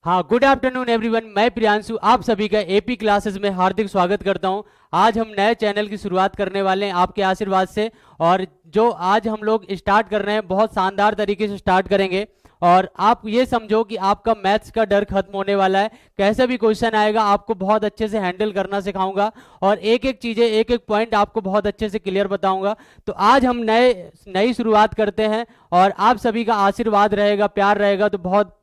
हाँ, good afternoon everyone. मैं प्रियांशु आप सभी का एपी क्लासेस में हार्दिक स्वागत करता हूं। आज हम नए चैनल की शुरुआत करने वाले हैं आपके आशीर्वाद से। और जो आज हम लोग स्टार्ट कर रहे हैं बहुत शानदार तरीके से स्टार्ट करेंगे। और आप ये समझो कि आपका मैथ्स का डर खत्म होने वाला है। कैसा भी क्वेश्चन आएगा आपको बहुत अच्छे से हैंडल करना सिखाऊंगा और एक एक चीज़ें एक एक पॉइंट आपको बहुत अच्छे से क्लियर बताऊंगा। तो आज हम नई शुरुआत करते हैं और आप सभी का आशीर्वाद रहेगा, प्यार रहेगा तो बहुत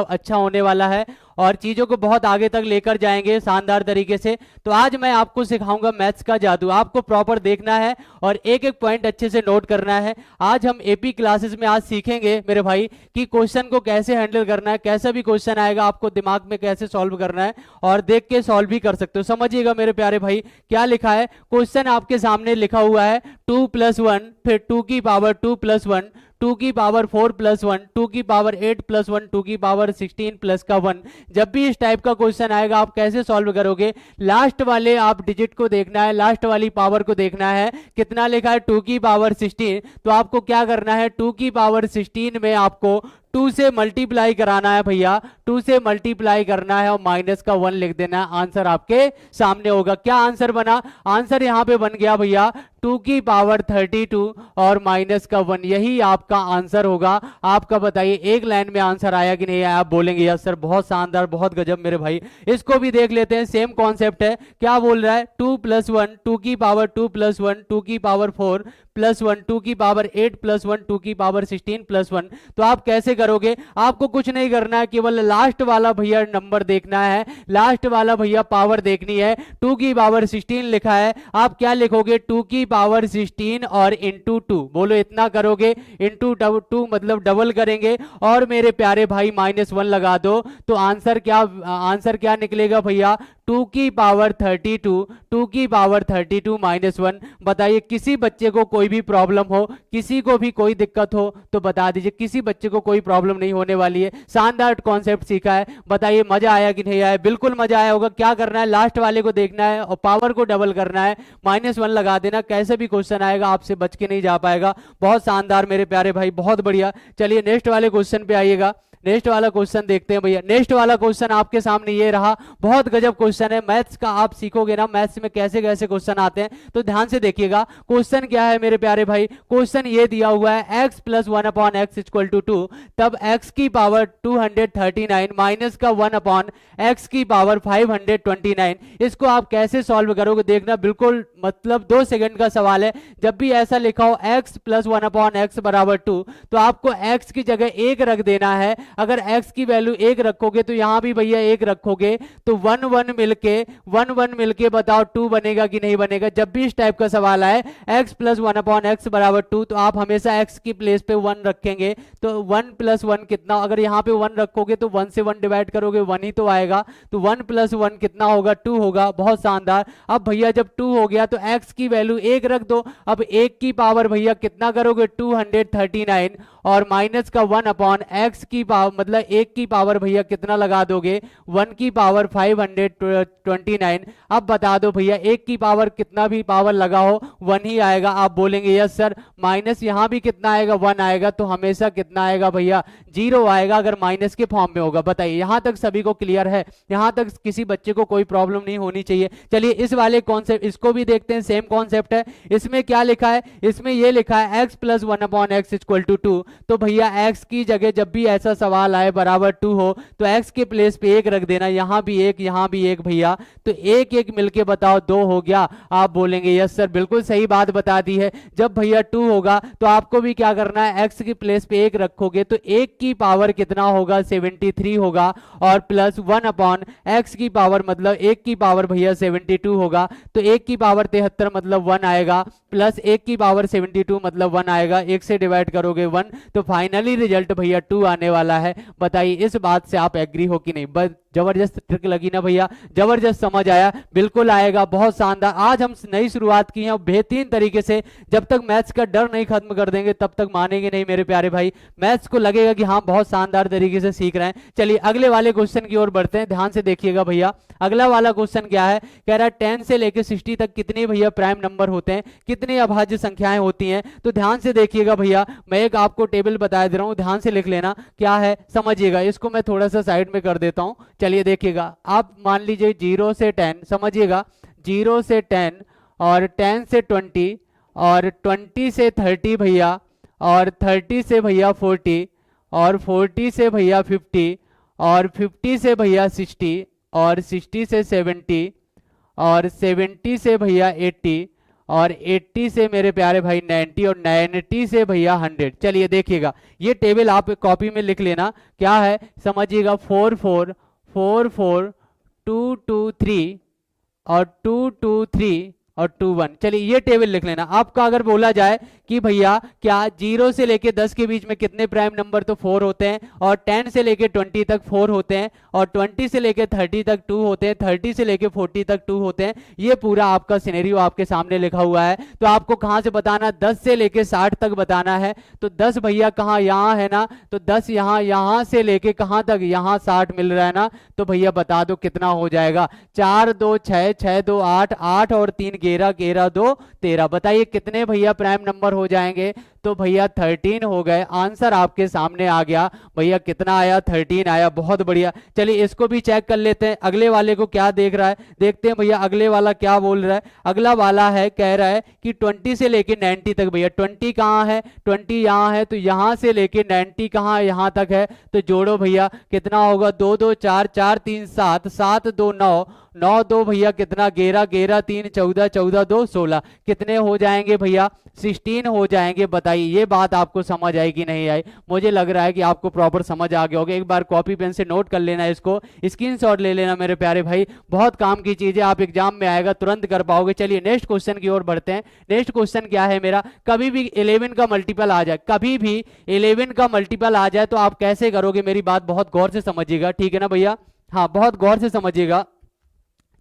अच्छा होने वाला है और चीज़ों को बहुत आगे तक लेकर जाएंगे शानदार तरीके से। तो आज मैं आपको सिखाऊंगा मैथ्स का जादू। आपको प्रॉपर देखना है और एक एक पॉइंट अच्छे से नोट करना है। आज हम एपी क्लासेस में आज सीखेंगे मेरे भाई कि क्वेश्चन को कैसे हैंडल करना है। कैसा भी क्वेश्चन आएगा आपको दिमाग में कैसे सॉल्व करना है और देख के सॉल्व भी कर सकते हो। समझिएगा मेरे प्यारे भाई, क्या लिखा है क्वेश्चन आपके सामने लिखा हुआ है 2+1, फिर 2 की पावर 2+1, 2 की पावर 4+1, 2 की पावर 8+1, 2 की पावर 16 प्लस का 1। जब भी इस टाइप का क्वेश्चन आएगा आप कैसे सॉल्व करोगे, लास्ट वाले आप डिजिट को देखना है, लास्ट वाली पावर को देखना है। कितना लिखा है 2 की पावर 16, तो आपको क्या करना है 2 की पावर 16 में आपको 2 से मल्टीप्लाई कराना है भैया, 2 से मल्टीप्लाई करना है और माइनस का 1 लिख देना है। आंसर आपके सामने होगा। क्या आंसर बना? आंसर यहां पे बन गया भैया 2 की पावर 32 और माइनस का 1। यही आपका आंसर होगा। आपका बताइए एक लाइन में आंसर आया कि नहीं आया? आप बोलेंगे यस सर, बहुत शानदार, बहुत गजब मेरे भाई। इसको भी देख लेते हैं, सेम कॉन्सेप्ट है। क्या बोल रहा है 2+1, 2 की पावर 2+1, 2 की पावर 4+1, 2 की पावर 8+1, 2 की पावर 16+1। तो आप कैसे करोगे? आपको कुछ नहीं करना है, केवल लास्ट वाला भैया नंबर देखना है, लास्ट वाला भैया पावर देखनी है। 2 की पावर 16 लिखा है, आप क्या लिखोगे 2 की पावर 16 और इंटू 2। बोलो इतना करोगे, इंटू 2 मतलब डबल करेंगे और मेरे प्यारे भाई -1 लगा दो। तो आंसर क्या निकलेगा भैया 2 की पावर 32, 2 की पावर 32 -1। बताइए किसी बच्चे को कोई भी प्रॉब्लम हो, किसी को भी कोई दिक्कत हो तो बता दीजिए। किसी बच्चे को कोई प्रॉब्लम नहीं होने वाली है। शानदार कॉन्सेप्ट सीखा है। बताइए मजा आया कि नहीं आया? बिल्कुल मजा आया होगा। क्या करना है, लास्ट वाले को देखना है और पावर को डबल करना है, -1 लगा देना। कैसे भी क्वेश्चन आएगा आपसे बच के नहीं जा पाएगा। बहुत शानदार मेरे प्यारे भाई, बहुत बढ़िया। चलिए नेक्स्ट वाले क्वेश्चन पे आइएगा। नेक्स्ट वाला क्वेश्चन देखते हैं भैया। नेक्स्ट वाला क्वेश्चन आपके सामने ये रहा, बहुत गजब क्वेश्चन है। मैथ्स का आप सीखोगे ना, मैथ्स में कैसे कैसे क्वेश्चन आते हैं तो ध्यान से देखिएगा। क्वेश्चन क्या है मेरे प्यारे भाई? क्वेश्चन ये दिया हुआ है x + 1/x = 2, तब x की पावर 239 माइनस का 1/x की पावर 529। इसको आप कैसे सॉल्व करोगे देखना, बिल्कुल 2 सेकंड का सवाल है। जब भी ऐसा लिखा हो x + 1/x = 2, तो आपको x की जगह 1 रख देना है। अगर x की वैल्यू 1 रखोगे तो यहां भी भैया 1 रखोगे तो 1 1 मिलके बताओ 2 बनेगा कि नहीं बनेगा? जब भी इस टाइप का सवाल आए x + 1/x = 2, तो आप हमेशा x की प्लेस पे 1 रखेंगे। तो 1 + 1 कितना? अगर यहां पे 1 रखोगे तो 1 से 1 डिवाइड करोगे 1 ही तो आएगा। तो 1 + 1 कितना होगा? 2 होगा। बहुत शानदार। अब भैया जब 2 हो गया तो x की वैल्यू 1 रख दो। अब 1 की पावर भैया कितना करोगे 239 और माइनस का 1/x की पावर मतलब 1 की पावर भैया कितना लगा दोगे 1 की पावर 529। अब बता दो भैया 1 की पावर कितना भी पावर लगाओ 1 ही आएगा। आप बोलेंगे यस सर, माइनस यहां भी कितना आएगा 1 आएगा, तो हमेशा कितना आएगा भैया 0 आएगा अगर माइनस के फॉर्म में होगा। बताइए यहां तक सभी को क्लियर है? यहां तक किसी बच्चे को कोई प्रॉब्लम नहीं होनी चाहिए। चलिए इस वाले कॉन्सेप्ट इसको भी देखते हैं, सेम कॉन्सेप्ट है। इसमें क्या लिखा है? इसमें यह लिखा है x + 1/x = 2। तो भैया x की जगह जब भी ऐसा सवाल आए बराबर 2 हो तो x के प्लेस पे 1 रख देना। यहां भी 1, यहां भी 1 भैया, तो 1 1 मिलके बताओ 2 हो गया। आप बोलेंगे यस सर, बिल्कुल सही बात बता दी है। जब भैया 2 होगा तो आपको भी क्या करना है, x की प्लेस पे 1 रखोगे तो 1 की पावर कितना होगा 73 होगा और प्लस 1/x की पावर मतलब 1 की पावर भैया 72 होगा। तो 1 की पावर 73 मतलब 1 आएगा, प्लस 1 की पावर 72 मतलब 1 आएगा। 1 से डिवाइड करोगे 1, तो फाइनली रिजल्ट भैया 2 आने वाला है। बताइए इस बात से आप एग्री हो कि नहीं? जबरदस्त ट्रिक लगी ना भैया, जबरदस्त समझ आया, बिल्कुल आएगा, बहुत शानदार। आज हम नई शुरुआत की है बेहतरीन तरीके से। जब तक मैथ्स का डर नहीं खत्म कर देंगे तब तक मानेंगे नहीं मेरे प्यारे भाई। मैथ्स को लगेगा कि हाँ बहुत शानदार तरीके से सीख रहे हैं। चलिए अगले वाले क्वेश्चन की ओर बढ़ते हैं, ध्यान से देखिएगा भैया। अगला वाला क्वेश्चन क्या है, कह रहा है 10 से लेकर 60 तक कितने भैया प्राइम नंबर होते हैं, कितनी अभाज्य संख्याएं होती हैं। तो ध्यान से देखिएगा भैया, मैं एक आपको टेबल बता दे रहा हूं, ध्यान से लिख लेना क्या है, समझिएगा। इसको मैं थोड़ा सा साइड में कर देता हूं। चलिए देखिएगा, आप मान लीजिए 0 से 10, समझिएगा 0 से 10 और 10 से 20 और 20 से 30 भैया, और 30 से भैया 40 और 40 से भैया 50 और 50 से भैया 60 और 60 से 70 और 70 से भैया 80 और 80 से मेरे प्यारे भाई 90 और 90 से भैया 100। चलिए देखिएगा, ये टेबल आप कॉपी में लिख लेना क्या है, समझिएगा 4 4 4 4 2 2 3 और 2 2 3 और 2 1। चलिए ये टेबल लिख लेना। आपका अगर बोला जाए कि भैया क्या 0 से लेके 10 के बीच में कितने प्राइम नंबर, तो 4 होते हैं, और 10 से लेके 20 तक 4 होते हैं, और 20 से लेके 30 तक 2 होते हैं, 30 से लेके 40 तक 2 होते हैं। ये पूरा आपका सिनेरियो आपके सामने लिखा हुआ है। तो आपको कहां से बताना, 10 से लेके 60 तक बताना है। तो 10 भैया कहाँ, यहाँ है ना, तो 10 यहाँ से लेके कहां तक, यहाँ 60 मिल रहा है ना, तो भैया बता दो कितना हो जाएगा। 4 2 6 6 2 8 8 और 3 11 11 2 13। बताइए कितने भैया प्राइम नंबर हो जाएंगे, तो भैया 13 हो गए। आंसर आपके सामने आ गया भैया, कितना आया, 13 आया, बहुत बढ़िया। चलिए इसको भी चेक कर लेते हैं, अगले वाले को क्या देख रहा है, देखते हैं भैया अगले वाला क्या बोल रहा है। अगला वाला है, कह रहा है कि 20 से लेके 90 तक भैया, 20 कहाँ है, 20 यहाँ है, तो यहाँ से लेके 90 कहाँ है, यहाँ तक है। तो जोड़ो भैया कितना होगा, 2 2 4 4 3 7 7 2 9 9 2 भैया कितना, 11 11 3 14 14 2 16। कितने हो जाएंगे भैया, 16 हो जाएंगे। बताइए ये बात आपको समझ आई कि नहीं आई, मुझे लग रहा है कि आपको प्रॉपर समझ आ गया होगा। एक बार कॉपी पेन से नोट कर लेना, इसको स्क्रीनशॉट ले लेना मेरे प्यारे भाई, बहुत काम की चीज है, आप एग्जाम में आएगा तुरंत कर पाओगे। चलिए नेक्स्ट क्वेश्चन की ओर बढ़ते हैं। नेक्स्ट क्वेश्चन क्या है मेरा, कभी भी 11 का मल्टीपल आ जाए, कभी भी 11 का मल्टीपल आ जाए तो आप कैसे करोगे, मेरी बात बहुत गौर से समझिएगा, ठीक है ना भैया, हाँ बहुत गौर से समझिएगा।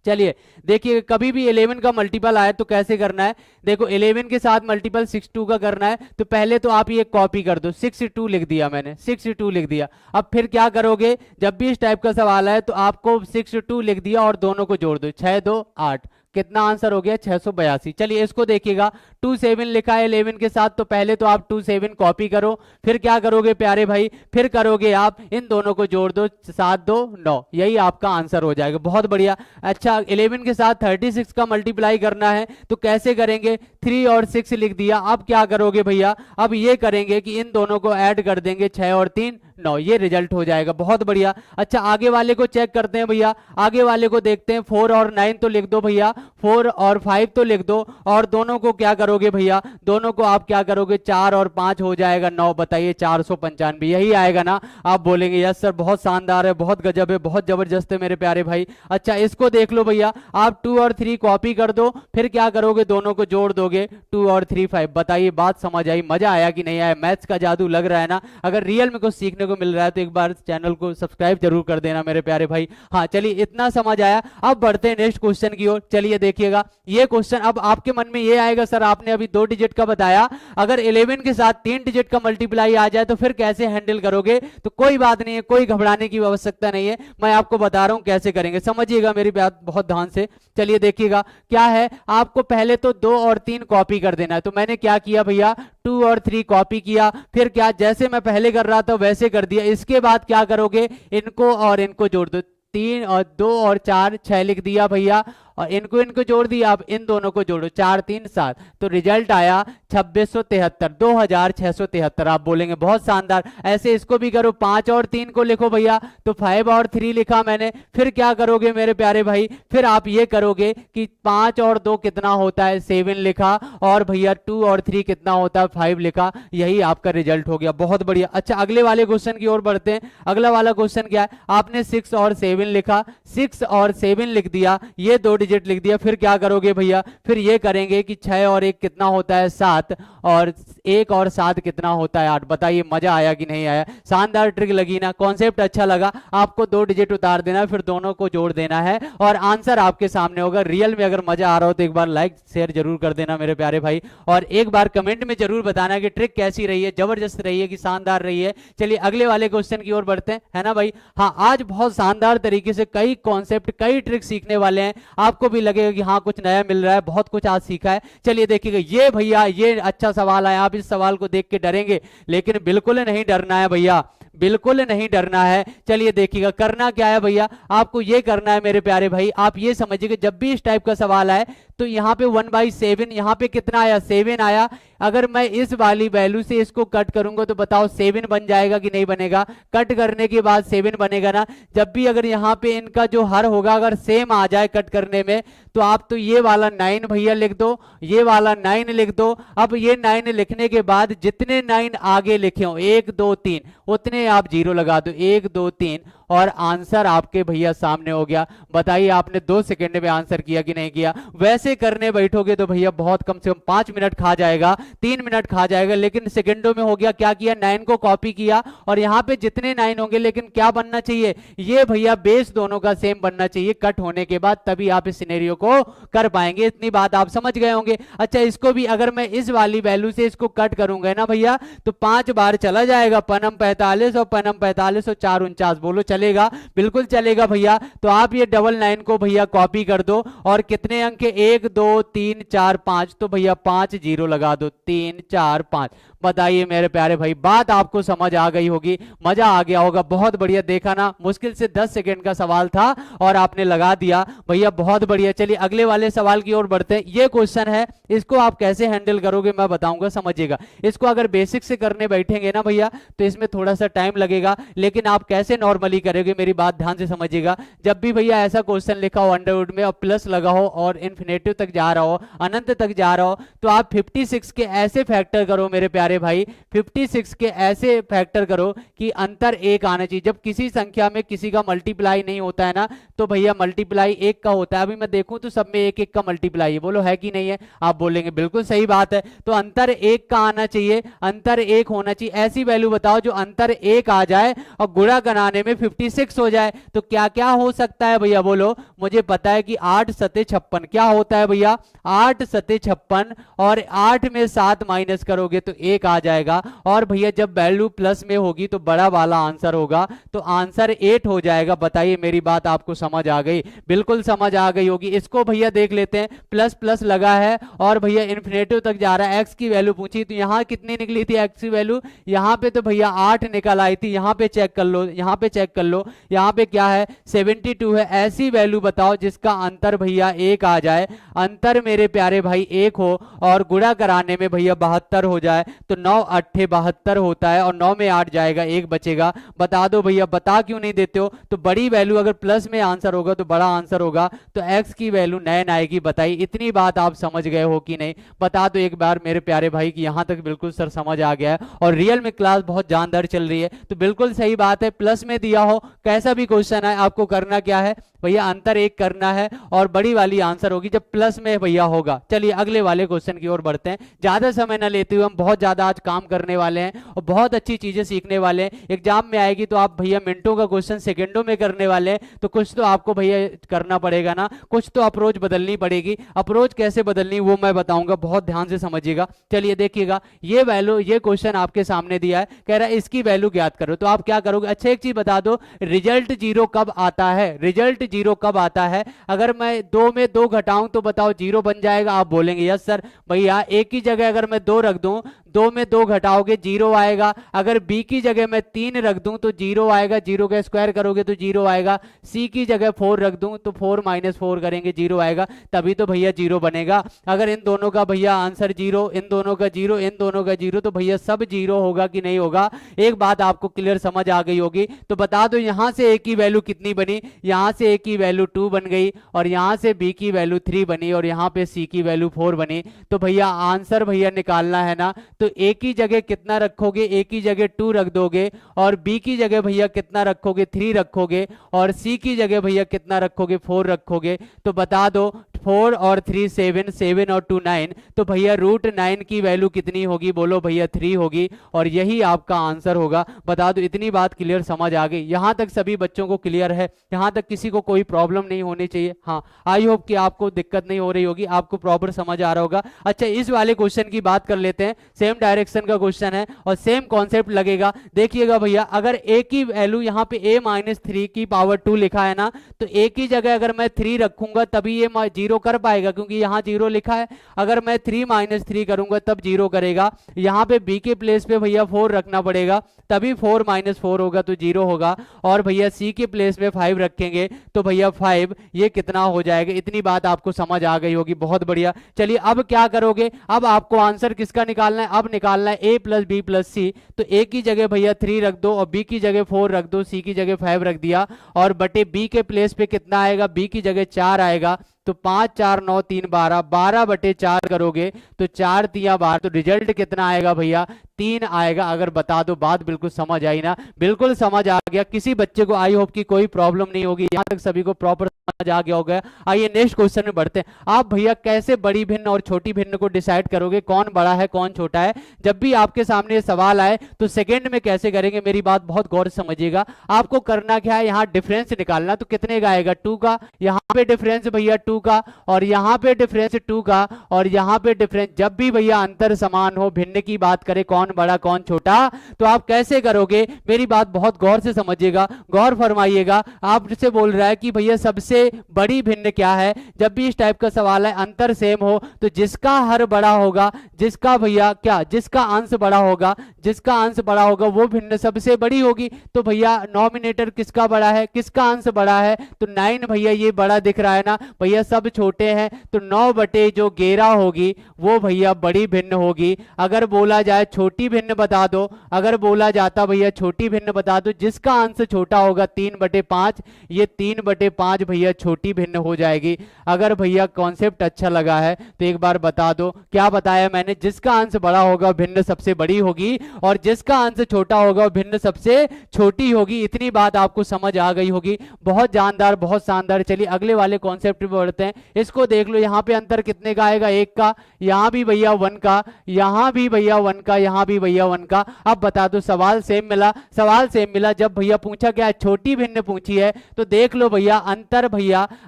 चलिए देखिए, कभी भी 11 का मल्टीपल आए तो कैसे करना है, देखो 11 के साथ मल्टीपल 62 का करना है। तो पहले तो आप ये कॉपी कर दो, 62 लिख दिया मैंने, 62 लिख दिया। अब फिर क्या करोगे, जब भी इस टाइप का सवाल है तो आपको 62 लिख दिया और दोनों को जोड़ दो, 6 2 8, कितना आंसर हो गया, 682। चलिए इसको देखिएगा, 27 लिखा है 11 के साथ, तो पहले तो आप 27 कॉपी करो, फिर क्या करोगे प्यारे भाई, फिर करोगे आप इन दोनों को जोड़ दो, 7 2 9, यही आपका आंसर हो जाएगा, बहुत बढ़िया। अच्छा 11 के साथ 36 का मल्टीप्लाई करना है तो कैसे करेंगे, 3 और 6 लिख दिया। अब क्या करोगे भैया, अब ये करेंगे कि इन दोनों को ऐड कर देंगे, 6 और 3 9, ये रिजल्ट हो जाएगा, बहुत बढ़िया। अच्छा आगे वाले को चेक करते हैं भैया, आगे वाले को देखते हैं, 4 और 9 तो लिख दो भैया, 4 और 5 तो लिख दो, और दोनों को क्या करोगे भैया, दोनों को आप क्या करोगे, 4 और 5 हो जाएगा 9। बताइए 495, यही आएगा ना। आप बोलेंगे यस सर बहुत शानदार है, बहुत गजब है, बहुत जबरदस्त है मेरे प्यारे भाई। अच्छा इसको देख लो भैया, आप 2 और 3 कॉपी कर दो, फिर क्या करोगे, दोनों को जोड़ दोगे, 2 और 3 5। बताइए बात समझ आई, मजा आया कि नहीं आया, मैथ्स का जादू लग रहा है ना। अगर रियल में कुछ सीखने को मिल रहा है तो एक बार चैनल को सब्सक्राइब जरूर कर देना मेरे प्यारे भाई। हाँ चलिए इतना समझ आया, अब बढ़ते हैं नेक्स्ट क्वेश्चन की ओर। चलिए देखिएगा ये क्वेश्चन, अब आपके मन में ये आएगा सर आपने अभी 2 डिजिट का बताया, अगर 11 के साथ 3 डिजिट का मल्टीप्लाई आ जाए तो फिर कैसे हैंडल करोगे। तो कोई बात नहीं है, कोई घबराने की आवश्यकता नहीं है, मैं आपको बता रहा हूं कैसे करेंगे, समझिएगा मेरी बात बहुत ध्यान से। चलिए देखिएगा क्या है, आपको पहले तो 2 और 3 कॉपी कर देना है। तो मैंने क्या किया भैया, 2 और 3 कॉपी किया, फिर क्या जैसे मैं पहले कर रहा था वैसे कर दिया। इसके बाद क्या करोगे, इनको और इनको जोड़ दो, 3 और 2 और 4 6 लिख दिया भैया, और इनको इनको जोड़ दिया, आप इन दोनों को जोड़ो, 4 3 7, तो रिजल्ट आया 2673, 2673। आप बोलेंगे बहुत शानदार, ऐसे इसको भी करो, 5 और 3 को लिखो भैया, तो 5 और 3 लिखा मैंने। फिर क्या करोगे मेरे प्यारे भाई, फिर आप ये करोगे कि 5 और 2 कितना होता है, 7 लिखा, और भैया 2 और 3 कितना होता है, 5 लिखा, यही आपका रिजल्ट हो गया, बहुत बढ़िया। अच्छा अगले वाले क्वेश्चन की ओर बढ़ते हैं। अगला वाला क्वेश्चन क्या है, आपने 6 और 7 लिखा, 6 और 7 लिख दिया, ये 2 डिजिट लिख दिया, फिर क्या करोगे भैया, फिर ये करेंगे कि 6 और 1 कितना होता है 7, और 1 और 7 कितना होता है 8। बताइए मजा आया कि नहीं आया, शानदार ट्रिक लगी ना, कॉन्सेप्ट अच्छा लगा। आपको 2 डिजिट उतार देना, फिर दोनों को जोड़ देना है और आंसर आपके सामने होगा। रियल में अगर मजा आ रहा हो तो एक बार लाइक शेयर जरूर कर देना मेरे प्यारे भाई, और एक बार कमेंट में जरूर बताना कि ट्रिक कैसी रही है, जबरदस्त रही है कि शानदार रही है। चलिए अगले वाले क्वेश्चन की ओर बढ़ते हैं, है ना भाई। हाँ, आज बहुत शानदार तरीके से कई कॉन्सेप्ट, कई ट्रिक सीखने वाले हैं। आपको भी लगेगा कि हाँ कुछ नया मिल रहा है, बहुत कुछ आज सीखा है। चलिए देखिएगा, ये भैया ये अच्छा सवाल है, आप इस सवाल को देख के डरेंगे, लेकिन बिल्कुल नहीं डरना है भैया, बिल्कुल नहीं डरना है। चलिए देखिएगा, करना क्या है भैया, आपको ये करना है मेरे प्यारे भाई, आप ये समझिए जब भी इस टाइप का सवाल आए तो यहाँ पे 1/7, यहाँ पे कितना आया 7 आया। अगर मैं इस वाली वैल्यू से इसको कट करूंगा तो बताओ 7 बन जाएगा कि नहीं बनेगा। कट करने के बाद 7 बनेगा ना। जब भी अगर यहाँ पे इनका जो हर होगा अगर सेम आ जाए कट करने में, तो आप तो ये वाला 9 भैया लिख दो, ये वाला 9 लिख दो। अब ये 9 लिखने के बाद जितने 9 आगे लिखे हो 1 2 3 उतने आप 0 लगा दो, 1 2 3, और आंसर आपके भैया सामने हो गया। बताइए आपने 2 सेकंड में आंसर किया कि नहीं किया। वैसे करने बैठोगे तो भैया बहुत कम से कम 5 मिनट खा जाएगा, 3 मिनट खा जाएगा, लेकिन सेकंडों में हो गया। क्या किया, 9 को कॉपी किया, और यहाँ पे जितने 9 होंगे, लेकिन क्या बनना चाहिए, ये भैया बेस दोनों का सेम बनना चाहिए कट होने के बाद, तभी आप इस सिनेरियो को कर पाएंगे। इतनी बात आप समझ गए होंगे। अच्छा, इसको भी अगर मैं इस वाली वैल्यू से इसको कट करूंगा ना भैया, तो 5 बार चला जाएगा, पनम 45 और पनम 45 और 4 49, बोलो चलेगा, बिल्कुल चलेगा भैया। तो आप ये 9 को भैया कॉपी कर दो, और कितने अंक के 1 2 3 4 5, तो भैया 5 0 लगा दो, 3 4 5। बताइए मेरे प्यारे भाई, बात आपको समझ आ गई होगी, मजा आ गया होगा। बहुत बढ़िया, देखा ना, मुश्किल से 10 सेकंड का सवाल था और आपने लगा दिया भैया, बहुत बढ़िया। चलिए अगले वाले सवाल की ओर बढ़ते हैं। ये क्वेश्चन है, इसको आप कैसे हैंडल करोगे मैं बताऊंगा, समझिएगा। इसको अगर बेसिक से करने बैठेंगे ना भैया तो इसमें थोड़ा सा टाइम लगेगा, लेकिन आप कैसे नॉर्मली करोगे मेरी बात ध्यान से समझिएगा। जब भी भैया ऐसा क्वेश्चन लिखा हो अंडरवुड में और प्लस लगा हो और इन्फिनेटिव तक जा रहा हो, अनंत तक जा रहा हो, तो आप 56 के ऐसे फैक्टर करो मेरे प्यारे भाई, 56 के ऐसे फैक्टर करो कि अंतर 1 आना चाहिए। जब किसी संख्या में किसी का मल्टीप्लाई नहीं होता है ना, तो भैया मल्टीप्लाई 1 का होता है। अभी मैं देखूं तो सब में 1 1 का मल्टीप्लाई है, बोलो है कि नहीं है। आप बोलेंगे बिल्कुल सही बात है, तो अंतर 1 का आना चाहिए, अंतर 1 होना चाहिए। ऐसी वैल्यू बताओ जो अंतर 1 आ जाए और गुणा कराने में 56 हो जाए। तो क्या क्या हो सकता है भैया, बोलो। मुझे पता है कि 8 सते 56 क्या होता है भैया, 8 सते 56, और 8 में 7 माइनस करोगे तो 1 आ जाएगा। और भैया जब वैल्यू प्लस में होगी तो बड़ा वाला आंसर होगा, तो आंसर 8 हो जाएगा। बताइए मेरी बात आपको समझ आ गई, बिल्कुल समझ आ गई होगी। इसको भैया देख लेते हैं, प्लस प्लस लगा है और भैया इन्फिनेटिव तक जा रहा है। एक्स की वैल्यू पूछी तो यहाँ कितनी निकली थी एक्स की वैल्यू, यहाँ पे तो भैया 8 निकल आई थी। यहाँ पे चेक कर लो, यहाँ पे चेक कर लो, यहाँ पे क्या है 72 है। ऐसी वैल्यू बताओ जिसका अंतर भैया 1 आ जाए, अंतर मेरे प्यारे भाई 1 हो और गुणा कराने में भैया 72 हो जाए। तो 9 8 72 होता है, और 9 में 8 जाएगा, 1 बचेगा। बता दो भैया, बता क्यों नहीं देते हो। तो बड़ी वैल्यू अगर प्लस में आंसर होगा तो बड़ा आंसर होगा, तो एक्स की वैल्यू 9 आएगी। बताइए इतनी बात आप समझ गए हो कि नहीं, बता दो एक बार मेरे प्यारे भाई कि यहाँ तक बिल्कुल सर समझ आ गया है और रियल में क्लास बहुत जानदार चल रही है। तो बिल्कुल सही बात है, प्लस में दिया हो कैसा भी क्वेश्चन है, आपको करना क्या है भैया, अंतर 1 करना है और बड़ी वाली आंसर होगी जब प्लस में भैया होगा। चलिए अगले वाले क्वेश्चन की ओर बढ़ते हैं। ज्यादा समय ना लेते हुए हम बहुत ज्यादा आज काम करने वाले हैं और बहुत अच्छी चीजें सीखने वाले हैं। एग्जाम में आएगी तो आप भैया मिनटों का क्वेश्चन सेकंडों में करने वाले हैं, तो कुछ तो आपको भैया करना पड़ेगा ना, कुछ तो अप्रोच बदलनी पड़ेगी। अप्रोच कैसे बदलनी वो मैं बताऊंगा, बहुत ध्यान से समझिएगा। चलिए देखिएगा, ये वैल्यू, ये क्वेश्चन आपके सामने दिया है, कह रहा है इसकी वैल्यू ज्ञात करो। तो आप क्या करोगे, अच्छा एक चीज बता दो, रिजल्ट 0 कब आता है, रिजल्ट 0 कब आता है। अगर मैं 2 में 2 घटाऊं तो बताओ 0 बन जाएगा। आप बोलेंगे यस सर भैया, एक की जगह अगर मैं 2 रख दूं, 2 में 2 घटाओगे 0 आएगा। अगर बी की जगह मैं 3 रख दूं तो 0 आएगा, 0 का स्क्वायर करोगे तो 0 आएगा। सी की जगह 4 रख दूं तो 4 - 4 करेंगे 0 आएगा, तभी तो भैया 0 बनेगा। अगर इन दोनों का भैया आंसर 0, इन दोनों का 0, इन दोनों का 0, तो भैया सब 0 होगा कि नहीं होगा। एक बात आपको क्लियर समझ आ गई होगी। तो बता दो यहां से ए की वैल्यू कितनी बनी, यहां से ए की वैल्यू 2 बन गई और यहां से बी की वैल्यू 3 बनी और यहां पे सी की वैल्यू 4 बनी। तो भैया आंसर भैया निकालना है ना, तो ए की जगह कितना रखोगे, ए की जगह 2 रख दोगे और बी की जगह भैया कितना रखोगे, 3 रखोगे और सी की जगह भैया कितना रखोगे, 4 रखोगे। तो बता दो 4 और 3 7, 7 और 2 9, तो भैया √9 की वैल्यू कितनी होगी, बोलो भैया 3 होगी और यही आपका आंसर होगा। बता दो इतनी बात क्लियर समझ आ गई, यहां तक सभी बच्चों को क्लियर है, यहां तक किसी को कोई प्रॉब्लम नहीं होनी चाहिए। हाँ आई होप कि आपको दिक्कत नहीं हो रही होगी, आपको प्रॉपर समझ आ रहा होगा। अच्छा इस वाले क्वेश्चन की बात कर लेते हैं, सेम डायरेक्शन का क्वेश्चन है और सेम कॉन्सेप्ट लगेगा। देखिएगा भैया अगर a की वैल्यू यहाँ पे a-3 की पावर 2 लिखा है ना, तो a की जगह अगर मैं 3 रखूंगा तभी ये 0 कर पाएगा क्योंकि यहाँ 0 लिखा है। अगर मैं 3 - 3 करूंगा तब 0 करेगा। यहाँ पे b के प्लेस पे भैया 4 रखना पड़ेगा तभी 4 - 4 होगा तो 0 होगा और भैया c के प्लेस पे 5 रखेंगे तो भैया 5 ये कितना हो जाएगा। इतनी बात आपको समझ आ गई होगी, बहुत बढ़िया। चलिए अब क्या करोगे, अब आपको आंसर किसका निकालना है, अब निकालना है a + b + c। तो a की जगह भैया 3 रख दो और b की जगह 4 रख दो, c की जगह 5 रख दिया और बटे b के प्लेस पे कितना आएगा, b की जगह 4 आएगा तो 5 4 9 3 12, 12 बटे 4 करोगे तो 4 तिया 12, तो रिजल्ट कितना आएगा भैया 3 आएगा। अगर बता दो बात बिल्कुल समझ आई ना, बिल्कुल समझ आ गया, किसी बच्चे को आई होप की कोई प्रॉब्लम नहीं होगी, यहाँ तक सभी को प्रॉपर समझ आ गया होगा। आइए नेक्स्ट क्वेश्चन में बढ़ते हैं। आप भैया कैसे बड़ी भिन्न और छोटी भिन्न को डिसाइड करोगे, कौन बड़ा है कौन छोटा है। जब भी आपके सामने सवाल आए तो सेकंड में कैसे करेंगे, मेरी बात बहुत गौर से समझिएगा। आपको करना क्या है, यहाँ डिफरेंस निकालना, तो कितने का आएगा 2 का, यहाँ पे डिफरेंस भैया 2 का और यहाँ पे डिफरेंस 2 का और यहाँ पे डिफरेंस। जब भी भैया अंतर समान हो, भिन्न की बात करें कौन बड़ा कौन छोटा, तो आप कैसे करोगे, मेरी बात बहुत गौर से समझिएगा, गौर फरमाइएगा। आपसे बोल रहा है कि भैया सबसे बड़ी भिन्न क्या है। जब भी इस टाइप का सवाल है अंतर सेम हो तो जिसका हर बड़ा होगा, जिसका भैया क्या, जिसका अंश बड़ा होगा, जिसका अंश बड़ा होगा वो भिन्न सबसे बड़ी होगी। तो भैया नॉमिनेटर किसका बड़ा है, किसका अंश बड़ा है, तो 9 भैया ये बड़ा दिख रहा है ना, भैया सब छोटे हैं तो 9 बटे जो 11 होगी वो भैया बड़ी भिन्न होगी। अगर बोला जाए छोटी भिन्न बता दो, अगर बोला जाता भैया छोटी भिन्न बता दो, जिसका अंश छोटा होगा 3/5, ये 3/5 भैया छोटी भिन्न हो जाएगी। अगर भैया कॉन्सेप्ट अच्छा लगा है तो एक बार बता दो, क्या बताया मैंने, जिसका अंश बड़ा होगा भिन्न सबसे बड़ी होगी और जिसका अंश छोटा होगा भिन्न सबसे छोटी होगी। इतनी बात आपको समझ आ गई होगी, बहुत जानदार बहुत शानदार। चलिए अगले वाले कॉन्सेप्ट पे बढ़ते हैं। इसको देख लो, यहाँ पे अंतर कितने का आएगा, 1 का, यहाँ भी भैया 1 का, यहाँ भी भैया 1 का, यहाँ भी भैया 1 का। अब बता दो सवाल सेम मिला, सवाल सेम मिला। जब भैया पूछा क्या है, छोटी भिन्न पूछी है, तो देख लो भैया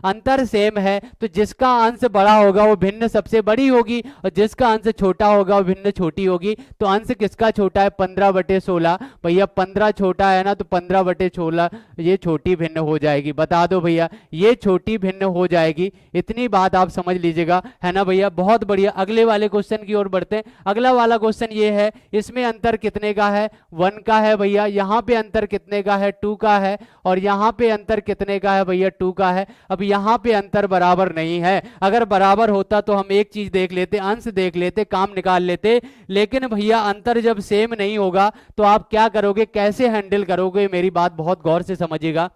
अंतर सेम है तो जिसका अंश बड़ा होगा वो भिन्न सबसे बड़ी होगी और जिसका अंश छोटा होगा वो भिन्न छोटी होगी। तो अंश किसका छोटा है, 15/16 भैया 15 छोटा है ना, तो 15/16 ये छोटी भिन्न हो जाएगी। बता दो भैया ये छोटी भिन्न हो जाएगी। इतनी बात आप समझ लीजिएगा, है ना भैया, बहुत बढ़िया। अगले वाले क्वेश्चन की ओर बढ़ते हैं। अगला वाला क्वेश्चन ये है, इसमें अंतर कितने का है, 1 का है भैया। यहाँ पे अंतर कितने का है, 2 का है और यहाँ पे अंतर कितने का है भैया, 2 का है। अब यहाँ पे अंतर बराबर नहीं है, अगर बराबर होता तो हम एक चीज देख लेते, अंश देख लेते, काम निकाल लेते। लेकिन भैया अंतर जब सेम नहीं होगा तो आप क्या करोगे, कैसे हैंडल करोगे, मेरी बात बहुत गौर से समझिएगा।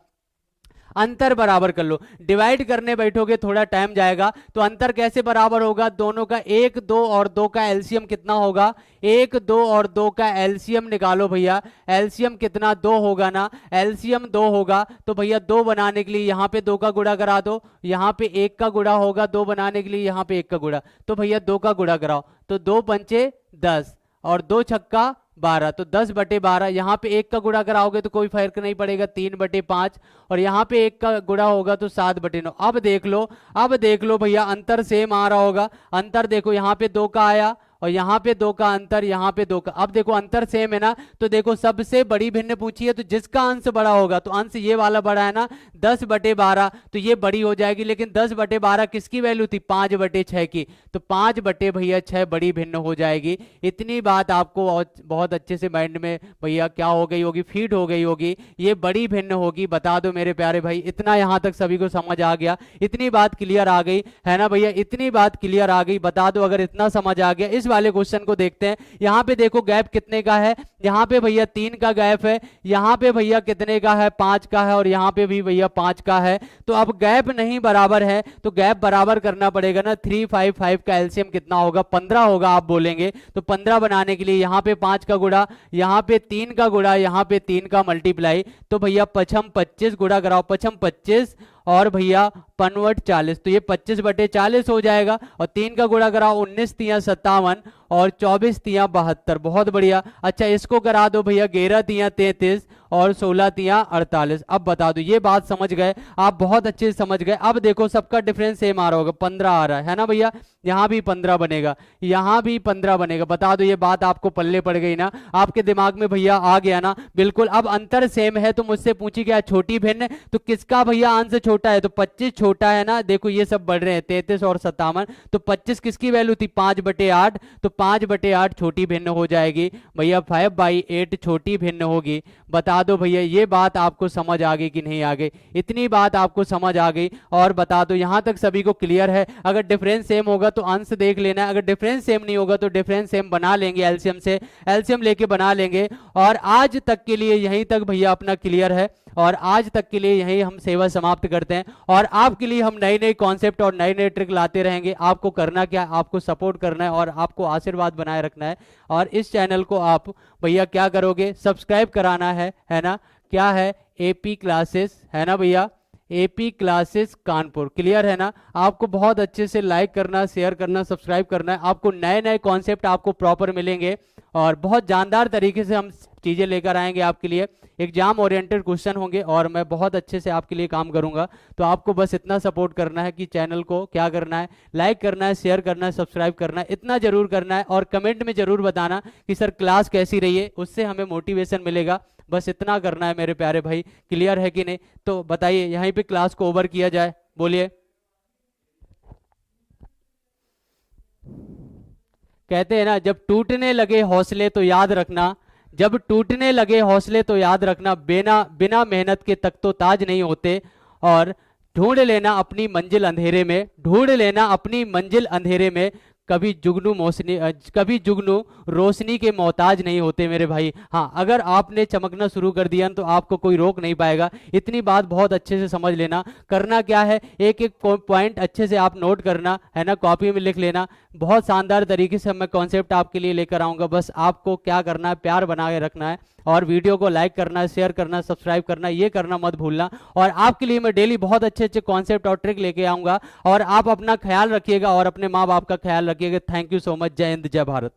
अंतर बराबर कर लो, डिवाइड करने बैठोगे थोड़ा टाइम जाएगा, तो अंतर कैसे बराबर होगा, दोनों का 1 2 और 2 का एलसीएम कितना होगा, 1 2 और 2 का एलसीएम निकालो भैया। एलसीएम कितना, 2 होगा ना, एलसीएम 2 होगा तो भैया 2 बनाने के लिए यहाँ पे 2 का गुणा करा दो, यहाँ पे 1 का गुणा होगा, 2 बनाने के लिए यहाँ पे 1 का गुणा, तो भैया 2 का गुणा कराओ, तो 2 पंचे 10 और 2 छक्का 12, तो 10/12। यहाँ पे 1 का गुणा कराओगे तो कोई फर्क नहीं पड़ेगा, 3/5 और यहाँ पे 1 का गुणा होगा तो 7/9। अब देख लो भैया अंतर सेम आ रहा होगा। अंतर देखो यहाँ पे 2 का आया और यहाँ पे 2 का अंतर, यहाँ पे 2 का। अब देखो अंतर सेम है ना, तो देखो सबसे बड़ी भिन्न पूछी है तो जिसका अंश बड़ा होगा, तो अंश ये वाला बड़ा है ना, 10/12, तो ये बड़ी हो जाएगी। लेकिन 10/12 किसकी वैल्यू थी, 5/6 की, तो 5/6 बड़ी भिन्न हो जाएगी। इतनी बात आपको बहुत अच्छे से माइंड में भैया क्या हो गई होगी, फीड हो गई होगी, ये बड़ी भिन्न होगी। बता दो मेरे प्यारे भाई, इतना यहाँ तक सभी को समझ आ गया, इतनी बात क्लियर आ गई है ना भैया, इतनी बात क्लियर आ गई। बता दो अगर इतना समझ आ गया, इस वाले क्वेश्चन को देखते हैं। यहाँ पे देखो गैप कितने का है, यहाँ पे भैया 3 का गैप है, यहाँ पे भैया कितने का है, 5 का है, और यहाँ पे भी भैया 5 का है। तो अब गैप नहीं बराबर है तो गैप बराबर करना पड़ेगा ना। 3 5 5 का एलसीएम कितना होगा, 15 होगा आप बोलेंगे। तो 15 बनाने के लिए यहाँ पे 5 का गुणा, यहाँ पे 3 का गुणा, यहाँ पे 3 का मल्टीप्लाई, तो भैया पछम 25 गुणा कराओ, पछम 25 और भैया पनवट 40, तो ये 25/40 हो जाएगा। और 3 का गुणा कराओ, 19 तिया 57 और 24 तिया 72, बहुत बढ़िया। अच्छा इसको करा दो भैया 11 तिया 33 और 16 तिया 48। अब बता दो, ये बात समझ गए आप, बहुत अच्छे से समझ गए। अब देखो सबका डिफरेंस सेम आ रहा होगा, 15 आ रहा है ना भैया, यहाँ भी 15 बनेगा, यहाँ भी 15 बनेगा। बता दो ये बात आपको पल्ले पड़ गई ना, आपके दिमाग में भैया आ गया ना, बिल्कुल। अब अंतर सेम है तो मुझसे पूछी क्या छोटी भिन्न, तो किसका भैया अंश छोटा है, तो 25 छोटा है ना। देखो ये सब बढ़ रहे हैं 33 और 57, तो 25 किसकी वैल्यू थी 5/8, तो 5/8 छोटी भिन्न हो जाएगी भैया, 5/8 छोटी भिन्न होगी। बता दो भैया ये बात आपको समझ आ गई कि नहीं आ गई, इतनी बात आपको समझ आ गई। और बता दो यहां तक सभी को क्लियर है। अगर डिफरेंस सेम होगा तो अंश देख लेना है, अगर डिफरेंस सेम नहीं होगा तो डिफरेंस सेम बना लेंगे, एलसीएम से एलसीएम लेके बना लेंगे। और आज तक के लिए यहीं तक भैया अपना क्लियर है, और आज तक के लिए यही हम सेवा समाप्त करते हैं। और आपके लिए हम नए नए कॉन्सेप्ट और नए नए ट्रिक लाते रहेंगे। आपको करना क्या है, आपको सपोर्ट करना है और आपको आशीर्वाद बनाए रखना है। और इस चैनल को आप भैया क्या करोगे, सब्सक्राइब कराना है ना। क्या है, एपी क्लासेस है ना भैया, एपी क्लासेस कानपुर, क्लियर है ना। आपको बहुत अच्छे से लाइक करना, शेयर करना, सब्सक्राइब करना है। आपको नए नए कॉन्सेप्ट आपको प्रॉपर मिलेंगे और बहुत जानदार तरीके से हम चीज़ें लेकर आएंगे आपके लिए। एग्जाम ओरिएंटेड क्वेश्चन होंगे और मैं बहुत अच्छे से आपके लिए काम करूंगा। तो आपको बस इतना सपोर्ट करना है कि चैनल को क्या करना है, लाइक करना है, शेयर करना है, सब्सक्राइब करना है, इतना जरूर करना है। और कमेंट में जरूर बताना कि सर क्लास कैसी रही है, उससे हमें मोटिवेशन मिलेगा। बस इतना करना है मेरे प्यारे भाई, क्लियर है कि नहीं। तो बताइए यहीं पे क्लास को ओवर किया जाए, बोलिए। कहते हैं ना जब टूटने लगे हौसले तो याद रखना, जब टूटने लगे हौसले तो याद रखना, बिना बिना मेहनत के तक तो ताज नहीं होते। और ढूंढ लेना अपनी मंजिल अंधेरे में, ढूंढ लेना अपनी मंजिल अंधेरे में, कभी जुगनू मौसनी कभी जुगनू रोशनी के मोहताज नहीं होते मेरे भाई। हाँ अगर आपने चमकना शुरू कर दिया तो आपको कोई रोक नहीं पाएगा। इतनी बात बहुत अच्छे से समझ लेना। करना क्या है, एक एक पॉइंट अच्छे से आप नोट करना है ना, कॉपी में लिख लेना। बहुत शानदार तरीके से मैं कॉन्सेप्ट आपके लिए लेकर आऊँगा। बस आपको क्या करना है, प्यार बना के रखना है और वीडियो को लाइक करना है, शेयर करना, सब्सक्राइब करना, ये करना मत भूलना। और आपके लिए मैं डेली बहुत अच्छे अच्छे कॉन्सेप्ट और ट्रिक लेके आऊँगा। और आप अपना ख्याल रखिएगा और अपने माँ बाप का ख्याल रखिएगा। Thank you so much. जय हिंद, जय भारत।